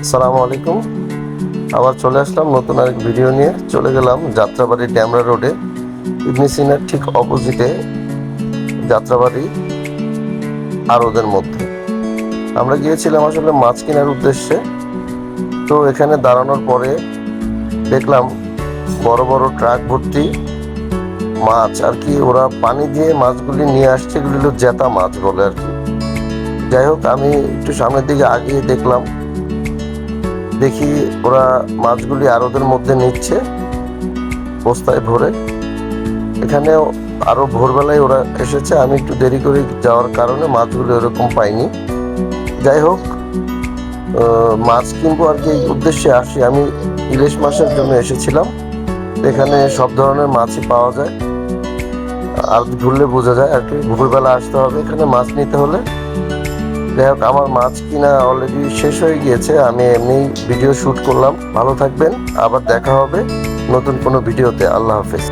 আসসালামু আলাইকুম। আবার চলে আসলাম নতুন আরেক ভিডিও নিয়ে। চলে গেলাম যাত্রাবাড়ি ড্যামরা রোডে, ইবনে সিনার ঠিক অপোজিটে যাত্রাবাড়ি আর ওদের মধ্যে। আমরা গিয়েছিলাম আসলে মাছ কেনার উদ্দেশ্যে। তো এখানে দাঁড়ানোর পরে দেখলাম বড় বড় ট্রাক ভর্তি মাছ, আর কি ওরা পানি দিয়ে মাছগুলি নিয়ে আসছে। এগুলি হলো জেতা মাছ বলে আর কি। যাই হোক, আমি একটু সামনের দিকে আগিয়ে দেখি ওরা মাছগুলি আড়তের মধ্যে নিচ্ছে বস্তায় ভরে। এখানে আরো ভোরবেলায় ওরা এসেছে, আমি একটু দেরি করে যাওয়ার কারণে মাছগুলো এরকম পাইনি। যাই হোক, মাছ কিনবো আর কি, এই উদ্দেশ্যে আসি। আমি ইলিশ মাছের জন্য এসেছিলাম। এখানে সব ধরনের মাছই পাওয়া যায়, আর ঘুরলে বোঝা যায় আর কি। ভোরবেলা আসতে হবে এখানে মাছ নিতে হলে। যাই হোক, আমার মাছ কিনা অলরেডি শেষ হয়ে গিয়েছে। আমি এমনি ভিডিও শুট করলাম। ভালো থাকবেন, আবার দেখা হবে নতুন কোনো ভিডিওতে। আল্লাহ হাফেজ।